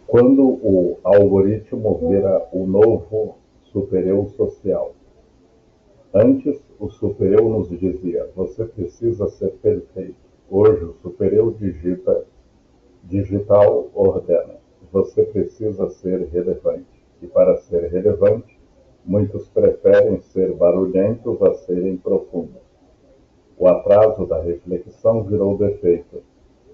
Quando o algoritmo vira o novo supereu social. Antes, o supereu nos dizia: você precisa ser perfeito. Hoje, o supereu digital ordena: você precisa ser relevante. E para ser relevante, muitos preferem ser barulhentos a serem profundos. O atraso da reflexão virou defeito.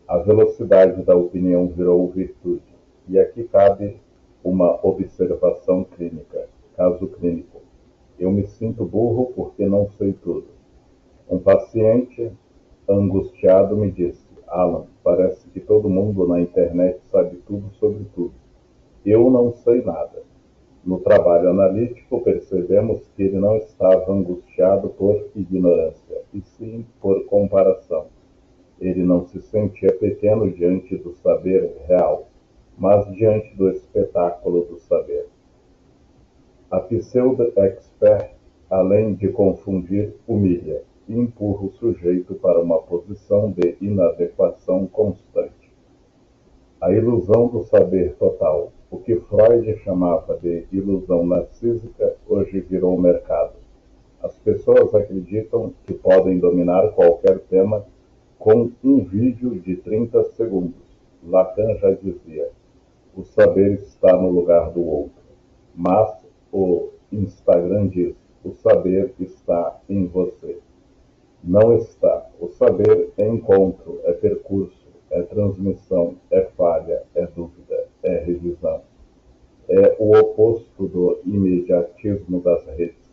A velocidade da opinião virou virtude. E aqui cabe uma observação clínica, caso clínico. Eu me sinto burro porque não sei tudo. Um paciente angustiado me disse: Alan, parece que todo mundo na internet sabe tudo sobre tudo. Eu não sei nada. No trabalho analítico, percebemos que ele não estava angustiado por ignorância, e sim por comparação. Ele não se sentia pequeno diante do saber real, mas diante do espetáculo do saber. A pseudo-expert, além de confundir, humilha e empurra o sujeito para uma posição de inadequação constante. A ilusão do saber total, o que Freud chamava de ilusão narcísica, hoje virou mercado. As pessoas acreditam que podem dominar qualquer tema com um vídeo de 30 segundos. Lacan já dizia: o saber está no lugar do outro. Mas o Instagram diz: o saber está em você. Não está. O saber é encontro, é percurso, é transmissão, é falha, é dúvida, é revisão. É o oposto do imediatismo das redes.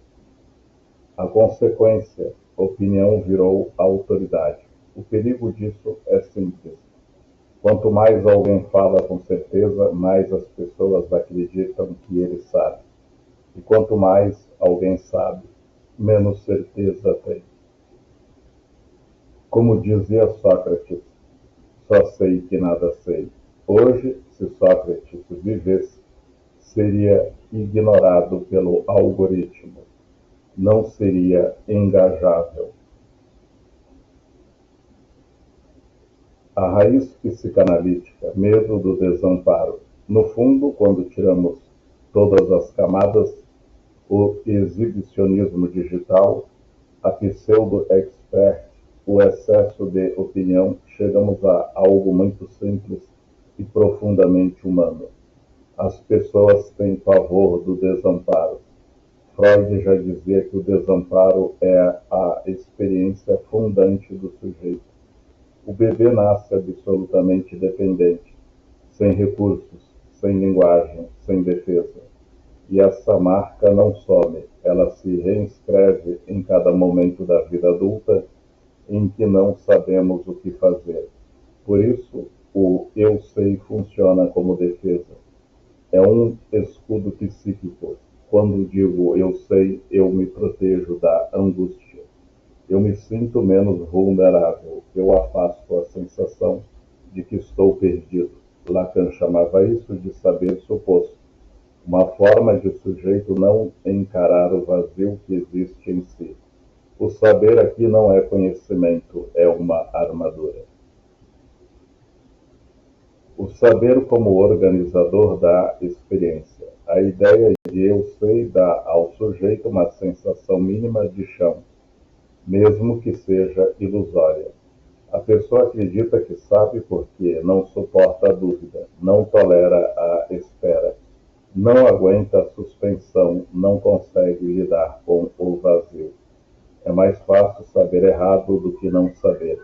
A consequência, opinião virou autoridade. O perigo disso é simples. Quanto mais alguém fala com certeza, mais as pessoas acreditam que ele sabe. E quanto mais alguém sabe, menos certeza tem. Como dizia Sócrates, só sei que nada sei. Hoje, se Sócrates vivesse, seria ignorado pelo algoritmo. Não seria engajável. A raiz psicanalítica, medo do desamparo. No fundo, quando tiramos todas as camadas, o exibicionismo digital, a pseudo-expert, o excesso de opinião, chegamos a algo muito simples e profundamente humano. As pessoas têm pavor do desamparo. Freud já dizia que o desamparo é a experiência fundante do sujeito. O bebê nasce absolutamente dependente, sem recursos, sem linguagem, sem defesa. E essa marca não some, ela se reinscreve em cada momento da vida adulta em que não sabemos o que fazer. Por isso, o eu sei funciona como defesa. É um escudo psíquico. Quando digo eu sei, eu me protejo da angústia. Eu me sinto menos vulnerável. Eu afasto a sensação de que estou perdido. Lacan chamava isso de saber suposto, uma forma de o sujeito não encarar o vazio que existe em si. O saber aqui não é conhecimento, é uma armadura. O saber como organizador da experiência. A ideia de eu sei dá ao sujeito uma sensação mínima de chão, mesmo que seja ilusória. A pessoa acredita que sabe porque não suporta a dúvida, não tolera a espera, não aguenta a suspensão, não consegue lidar com o vazio. É mais fácil saber errado do que não saber.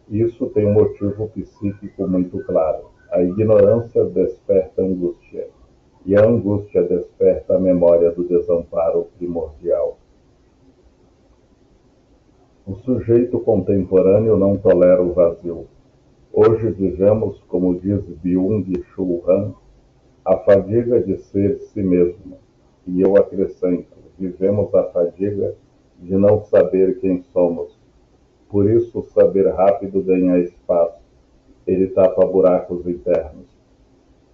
Isso tem um motivo psíquico muito claro. A ignorância desperta angústia, e a angústia desperta a memória do desamparo primordial. O sujeito contemporâneo não tolera o vazio. Hoje vivemos, como diz Byung-Chul Han, a fadiga de ser si mesmo. E eu acrescento, vivemos a fadiga de não saber quem somos. Por isso o saber rápido ganha espaço. Ele tapa buracos internos.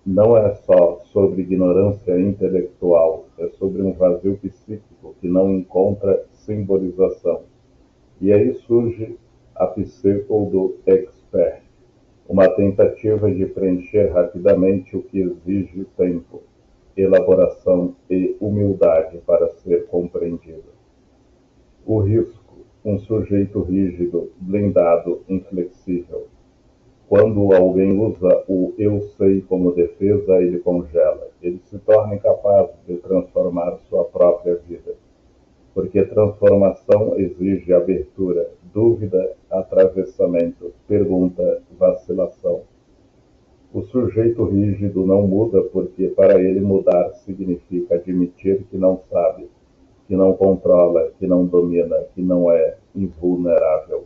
Não é só sobre ignorância intelectual, é sobre um vazio psíquico que não encontra simbolização. E aí surge a pseudo-expert, uma tentativa de preencher rapidamente o que exige tempo, elaboração e humildade para ser compreendido. O risco, um sujeito rígido, blindado, inflexível. Quando alguém usa o eu sei como defesa, ele congela. Ele se torna incapaz de transformar sua própria vida. Porque transformação exige abertura, dúvida, atravessamento, pergunta, vacilação. O sujeito rígido não muda porque para ele mudar significa admitir que não sabe, que não controla, que não domina, que não é invulnerável.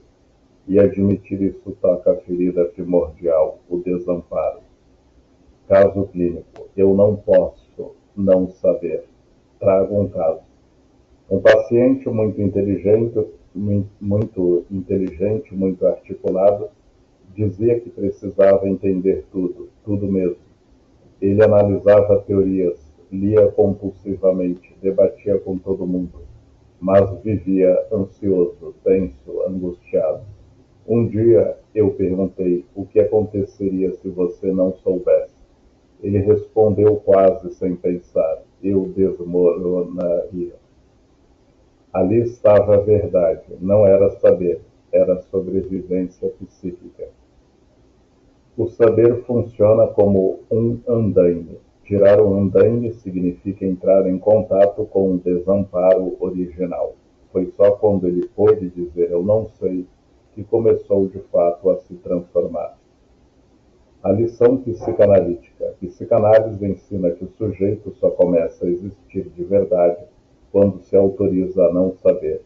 E admitir isso toca a ferida primordial, o desamparo. Caso clínico. Eu não posso não saber. Trago um caso. Um paciente muito articulado, dizia que precisava entender tudo, tudo mesmo. Ele analisava teorias, lia compulsivamente, debatia com todo mundo, mas vivia ansioso, tenso, angustiado. Um dia eu perguntei o que aconteceria se você não soubesse. Ele respondeu quase sem pensar: eu desmoronaria. Ali estava a verdade, não era saber, era sobrevivência psíquica. O saber funciona como um andaime. Tirar o andaime significa entrar em contato com o desamparo original. Foi só quando ele pôde dizer eu não sei que começou de fato a se transformar. A lição psicanalítica. A psicanálise ensina que o sujeito só começa a existir de verdade quando se autoriza a não saber.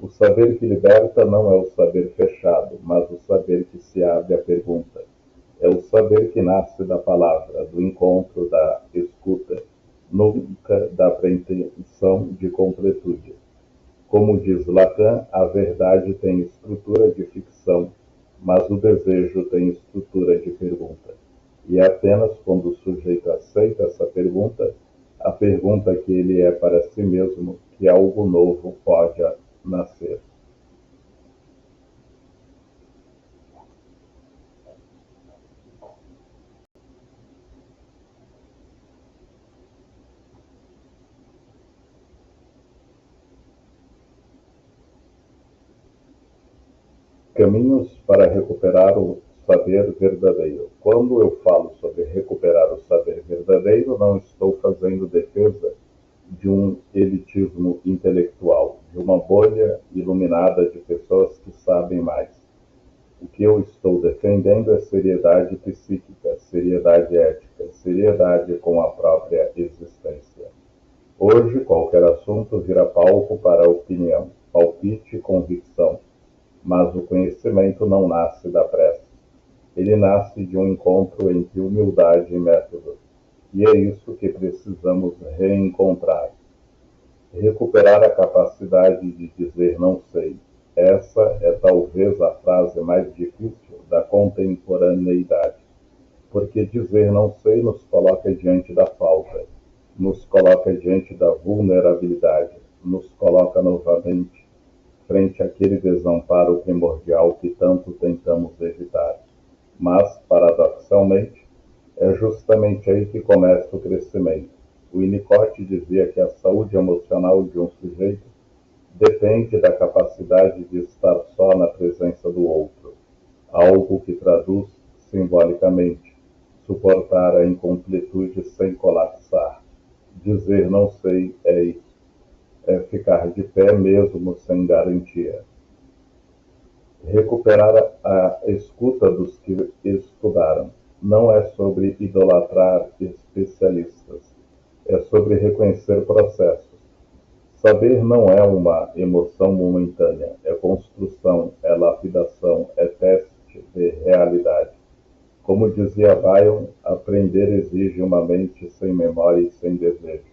O saber que liberta não é o saber fechado, mas o saber que se abre à pergunta. É o saber que nasce da palavra, do encontro, da escuta, nunca da pretensão de completude. Como diz Lacan, a verdade tem estrutura de ficção, mas o desejo tem estrutura de pergunta. E é apenas quando o sujeito aceita essa pergunta, a pergunta que ele é para si mesmo, que algo novo pode nascer. Caminhos para recuperar o saber verdadeiro. Quando eu falo sobre recuperar o saber verdadeiro, não estou fazendo defesa de um elitismo intelectual, de uma bolha iluminada de pessoas que sabem mais. O que eu estou defendendo é seriedade psíquica, seriedade ética, seriedade com a própria existência. Hoje, qualquer assunto vira palco para a opinião, palpite e convicção. Mas o conhecimento não nasce da pressa. Ele nasce de um encontro entre humildade e método. E é isso que precisamos reencontrar. Recuperar a capacidade de dizer não sei. Essa é talvez a frase mais difícil da contemporaneidade. Porque dizer não sei nos coloca diante da falta, nos coloca diante da vulnerabilidade, nos coloca novamente frente àquele desamparo primordial que tanto tentamos evitar. Mas, paradoxalmente, é justamente aí que começa o crescimento. O Winnicott dizia que a saúde emocional de um sujeito depende da capacidade de estar só na presença do outro, algo que traduz simbolicamente suportar a incompletude sem colapsar. Dizer não sei é isso. É ficar de pé mesmo sem garantia. Recuperar a escuta dos que estudaram. Não é sobre idolatrar especialistas, é sobre reconhecer processos. Saber não é uma emoção momentânea, é construção, é lapidação, é teste de realidade. Como dizia Bion, aprender exige uma mente sem memória e sem desejo.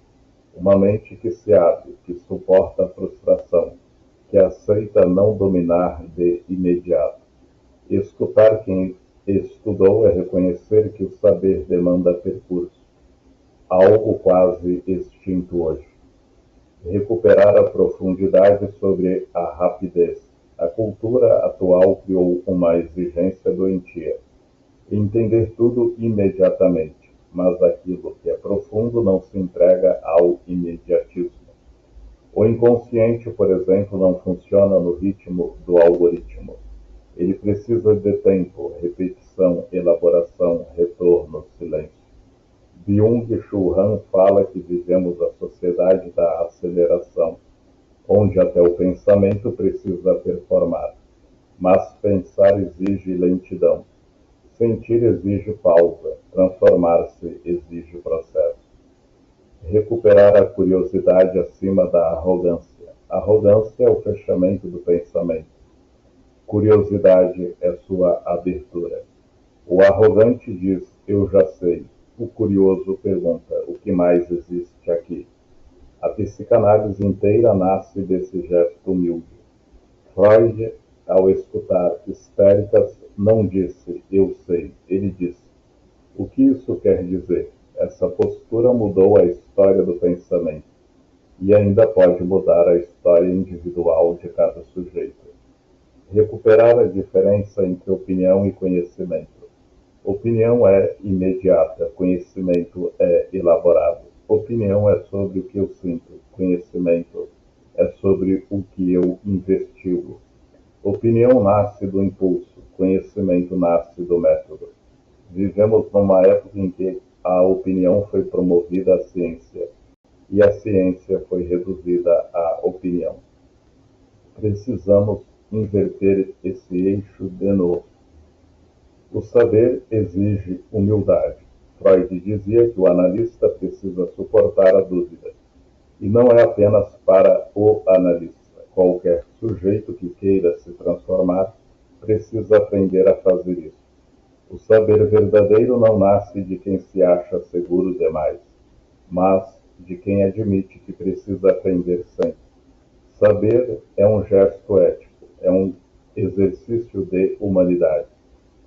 Uma mente que se abre, que suporta a frustração, que aceita não dominar de imediato. Escutar quem estudou é reconhecer que o saber demanda percurso, algo quase extinto hoje. Recuperar a profundidade sobre a rapidez. A cultura atual criou uma exigência doentia. Entender tudo imediatamente, mas aquilo que é profundo não se entrega ao imediatismo. O inconsciente, por exemplo, não funciona no ritmo do algoritmo. Ele precisa de tempo, repetição, elaboração, retorno, silêncio. Byung-Chul Han fala que vivemos a sociedade da aceleração, onde até o pensamento precisa performar. Mas pensar exige lentidão. Sentir exige pausa. Transformar-se exige processo. Recuperar a curiosidade acima da arrogância. Arrogância é o fechamento do pensamento. Curiosidade é sua abertura. O arrogante diz, eu já sei. O curioso pergunta, o que mais existe aqui? A psicanálise inteira nasce desse gesto humilde. Freud, ao escutar histéricas, não disse, eu sei. Ele disse, o que isso quer dizer? Essa postura mudou a história do pensamento e ainda pode mudar a história individual de cada sujeito. Recuperar a diferença entre opinião e conhecimento. Opinião é imediata, conhecimento é elaborado. Opinião é sobre o que eu sinto, conhecimento é sobre o que eu investigo. Opinião nasce do impulso, conhecimento nasce do método. Vivemos numa época em que a opinião foi promovida à ciência e a ciência foi reduzida à opinião. Precisamos inverter esse eixo de novo. O saber exige humildade. Freud dizia que o analista precisa suportar a dúvida. E não é apenas para o analista. Qualquer sujeito que queira se transformar precisa aprender a fazer isso. O saber verdadeiro não nasce de quem se acha seguro demais, mas de quem admite que precisa aprender sempre. Saber é um gesto ético, é um exercício de humanidade.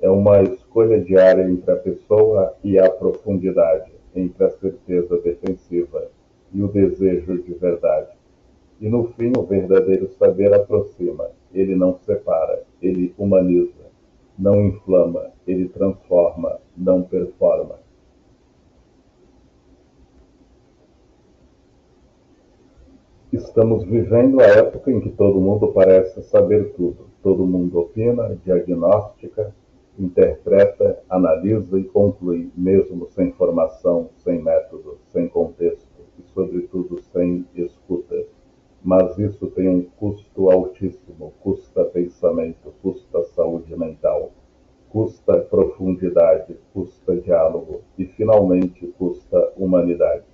É uma escolha diária entre a pessoa e a profundidade, entre a certeza defensiva e o desejo de verdade. E no fim, o verdadeiro saber aproxima, ele não separa, ele humaniza, não inflama, ele transforma, não performa. Estamos vivendo a época em que todo mundo parece saber tudo. Todo mundo opina, diagnostica, interpreta, analisa e conclui, mesmo sem formação, sem método, sem contexto e, sobretudo, sem escuta. Mas isso tem um custo altíssimo, custa pensamento, custa saúde mental, custa profundidade, custa diálogo e, finalmente, custa humanidade.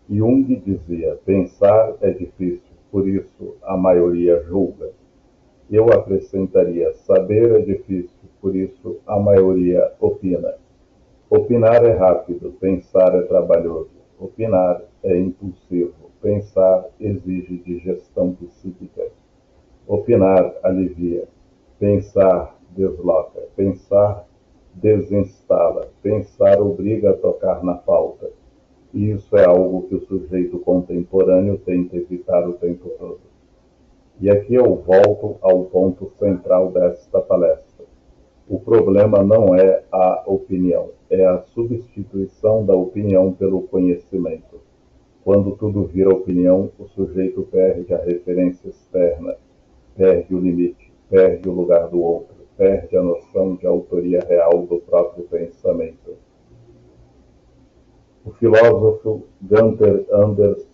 Jung dizia, pensar é difícil, por isso a maioria julga. Eu acrescentaria, saber é difícil, por isso a maioria opina. Opinar é rápido, pensar é trabalhoso. Opinar é impulsivo, pensar exige digestão psíquica. Opinar alivia, pensar desloca, pensar desinstala, pensar obriga a tocar na falta. E isso é algo que o sujeito contemporâneo tenta evitar o tempo todo. E aqui eu volto ao ponto central desta palestra. O problema não é a opinião, é a substituição da opinião pelo conhecimento. Quando tudo vira opinião, o sujeito perde a referência externa, perde o limite, perde o lugar do outro, perde a noção de autoria real do próprio pensamento. O filósofo Gunther Anders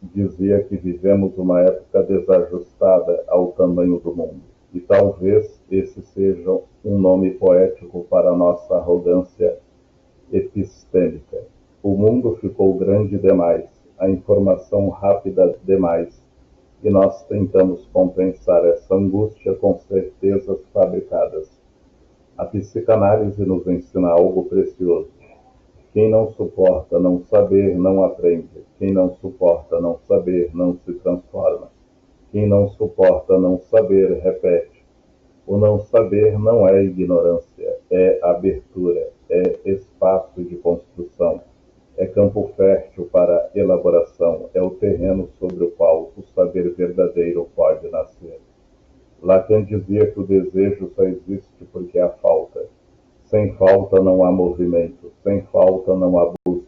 dizia que vivemos uma época desajustada ao tamanho do mundo, e talvez esse seja um nome poético para a nossa arrogância epistêmica. O mundo ficou grande demais, a informação rápida demais, e nós tentamos compensar essa angústia com certezas fabricadas. A psicanálise nos ensina algo precioso. Quem não suporta não saber, não aprende. Quem não suporta não saber, não se transforma. Quem não suporta não saber, repete. O não saber não é ignorância, é abertura, é espaço de construção, é campo fértil para elaboração, é o terreno sobre o qual o saber verdadeiro pode nascer. Lacan dizia que o desejo só existe porque há falta. Sem falta não há movimento, sem falta não há busca,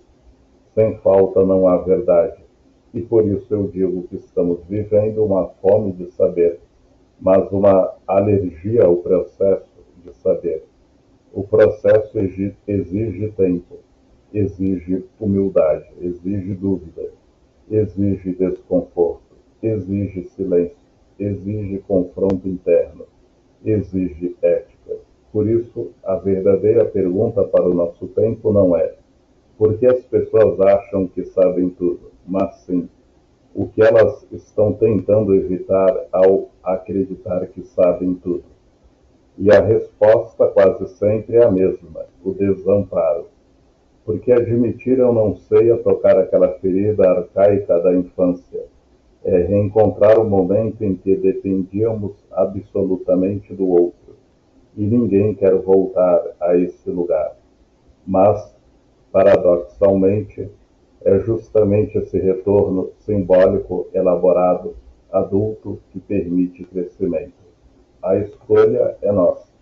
sem falta não há verdade. E por isso eu digo que estamos vivendo uma fome de saber, mas uma alergia ao processo de saber. O processo exige tempo, exige humildade, exige dúvida, exige desconforto, exige silêncio, exige confronto interno, exige ética. Por isso, a verdadeira pergunta para o nosso tempo não é por que as pessoas acham que sabem tudo, mas sim o que elas estão tentando evitar ao acreditar que sabem tudo. E a resposta quase sempre é a mesma: o desamparo. Porque admitir eu não sei é tocar aquela ferida arcaica da infância, é reencontrar o momento em que dependíamos absolutamente do outro. E ninguém quer voltar a esse lugar. Mas, paradoxalmente, é justamente esse retorno simbólico, elaborado, adulto, que permite crescimento. A escolha é nossa.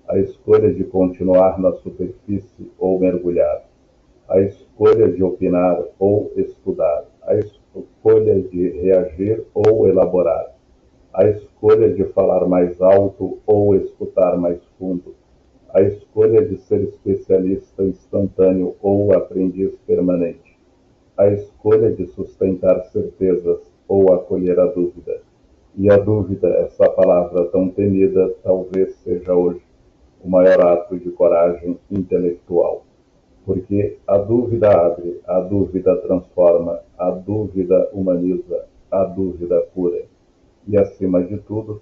A escolha de continuar na superfície ou mergulhar. A escolha de opinar ou estudar. A escolha de reagir ou elaborar. A escolha de falar mais alto ou escutar mais fundo. A escolha de ser especialista instantâneo ou aprendiz permanente. A escolha de sustentar certezas ou acolher a dúvida. E a dúvida, essa palavra tão temida, talvez seja hoje o maior ato de coragem intelectual. Porque a dúvida abre, a dúvida transforma, a dúvida humaniza, a dúvida cura. E, acima de tudo,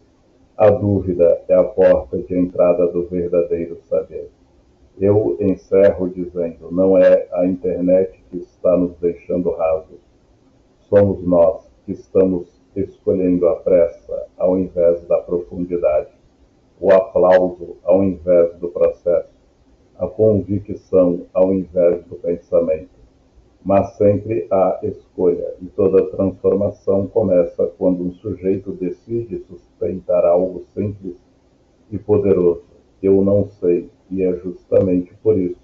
a dúvida é a porta de entrada do verdadeiro saber. Eu encerro dizendo: não é a internet que está nos deixando rasos. Somos nós que estamos escolhendo a pressa ao invés da profundidade, o aplauso ao invés do processo, a convicção ao invés do pensamento. Mas sempre há escolha, e toda transformação começa quando um sujeito decide sustentar algo simples e poderoso. Eu não sei, e é justamente por isso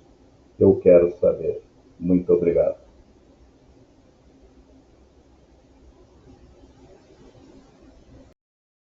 que eu quero saber. Muito obrigado.